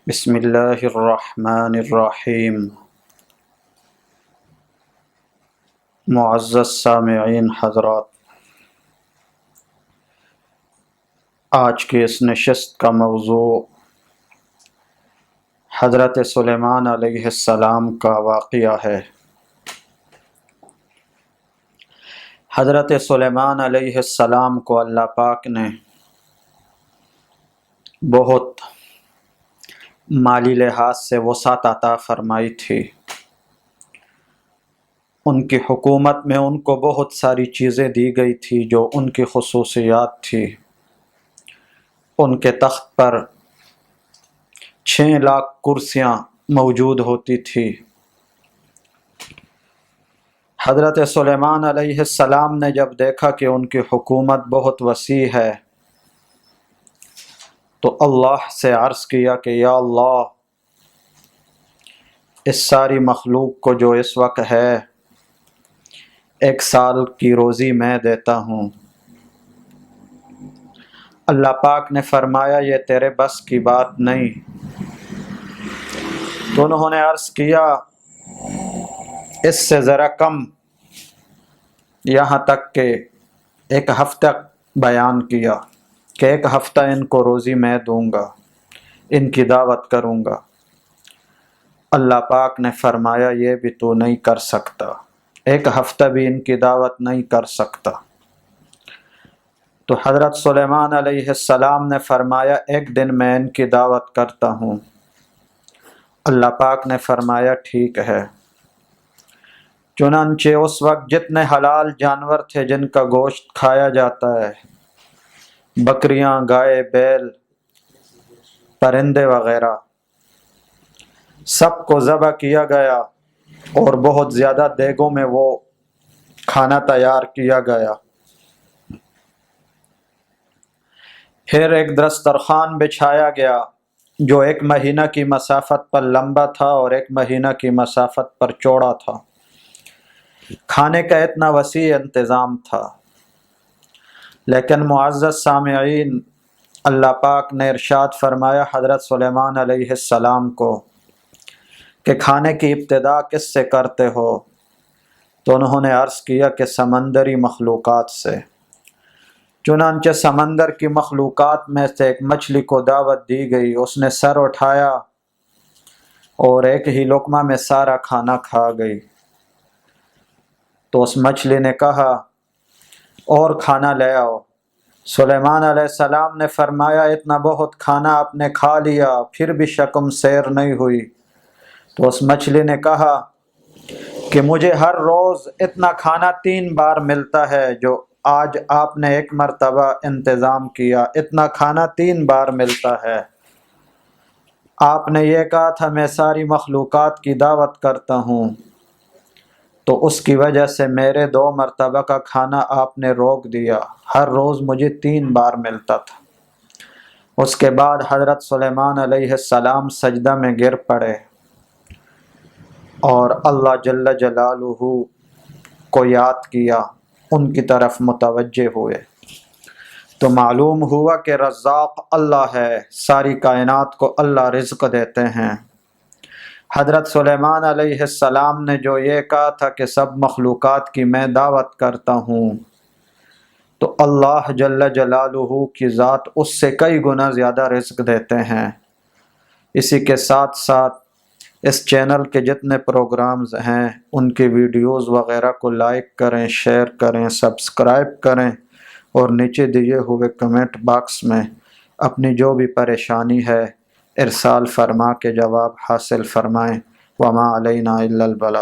بسم اللہ الرحمن الرحیم۔ معزز سامعین حضرات، آج کی اس نشست کا موضوع حضرت سلیمان علیہ السلام کا واقعہ ہے۔ حضرت سلیمان علیہ السلام کو اللہ پاک نے بہت مالی لحاظ سے وسعت عطا فرمائی تھی۔ ان کی حکومت میں ان کو بہت ساری چیزیں دی گئی تھی جو ان کی خصوصیات تھی۔ ان کے تخت پر 6 لاکھ کرسیاں موجود ہوتی تھی۔ حضرت سلیمان علیہ السلام نے جب دیکھا کہ ان کی حکومت بہت وسیع ہے تو اللہ سے عرض کیا کہ یا اللہ، اس ساری مخلوق کو جو اس وقت ہے 1 سال کی روزی میں دیتا ہوں۔ اللہ پاک نے فرمایا یہ تیرے بس کی بات نہیں۔ تو انہوں نے عرض کیا اس سے ذرا کم، یہاں تک کہ 1 ہفتہ بیان کیا کہ 1 ہفتہ ان کو روزی میں دوں گا، ان کی دعوت کروں گا۔ اللہ پاک نے فرمایا یہ بھی تو نہیں کر سکتا، 1 ہفتہ بھی ان کی دعوت نہیں کر سکتا۔ تو حضرت سلیمان علیہ السلام نے فرمایا 1 دن میں ان کی دعوت کرتا ہوں۔ اللہ پاک نے فرمایا ٹھیک ہے۔ چنانچہ اس وقت جتنے حلال جانور تھے جن کا گوشت کھایا جاتا ہے، بکریاں، گائے، بیل، پرندے وغیرہ، سب کو ذبح کیا گیا اور بہت زیادہ دیگوں میں وہ کھانا تیار کیا گیا۔ پھر ایک دسترخوان بچھایا گیا جو 1 مہینہ کی مسافت پر لمبا تھا اور 1 مہینہ کی مسافت پر چوڑا تھا۔ کھانے کا اتنا وسیع انتظام تھا، لیکن معزز سامعین، اللہ پاک نے ارشاد فرمایا حضرت سلیمان علیہ السلام کو کہ کھانے کی ابتدا کس سے کرتے ہو؟ تو انہوں نے عرض کیا کہ سمندری مخلوقات سے۔ چنانچہ سمندر کی مخلوقات میں سے ایک مچھلی کو دعوت دی گئی۔ اس نے سر اٹھایا اور 1 ہی لقمہ میں سارا کھانا کھا گئی۔ تو اس مچھلی نے کہا اور کھانا لے آؤ۔ سلیمان علیہ السلام نے فرمایا اتنا بہت کھانا آپ نے کھا لیا پھر بھی شکم سیر نہیں ہوئی۔ تو اس مچھلی نے کہا کہ مجھے ہر روز اتنا کھانا 3 بار ملتا ہے جو آج آپ نے 1 مرتبہ انتظام کیا، اتنا کھانا 3 بار ملتا ہے۔ آپ نے یہ کہا تھا میں ساری مخلوقات کی دعوت کرتا ہوں، تو اس کی وجہ سے میرے 2 مرتبہ کا کھانا آپ نے روک دیا، ہر روز مجھے 3 بار ملتا تھا۔ اس کے بعد حضرت سلیمان علیہ السلام سجدہ میں گر پڑے اور اللہ جل جلالہ کو یاد کیا، ان کی طرف متوجہ ہوئے۔ تو معلوم ہوا کہ رزاق اللہ ہے، ساری کائنات کو اللہ رزق دیتے ہیں۔ حضرت سلیمان علیہ السلام نے جو یہ کہا تھا کہ سب مخلوقات کی میں دعوت کرتا ہوں، تو اللہ جل جلالہ کی ذات اس سے کئی گنا زیادہ رزق دیتے ہیں۔ اسی کے ساتھ ساتھ اس چینل کے جتنے پروگرامز ہیں ان کی ویڈیوز وغیرہ کو لائک کریں، شیئر کریں، سبسکرائب کریں اور نیچے دیے ہوئے کمنٹ باکس میں اپنی جو بھی پریشانی ہے ارسال فرما کے جواب حاصل فرمائیں۔ وما علینا الا البلاغ۔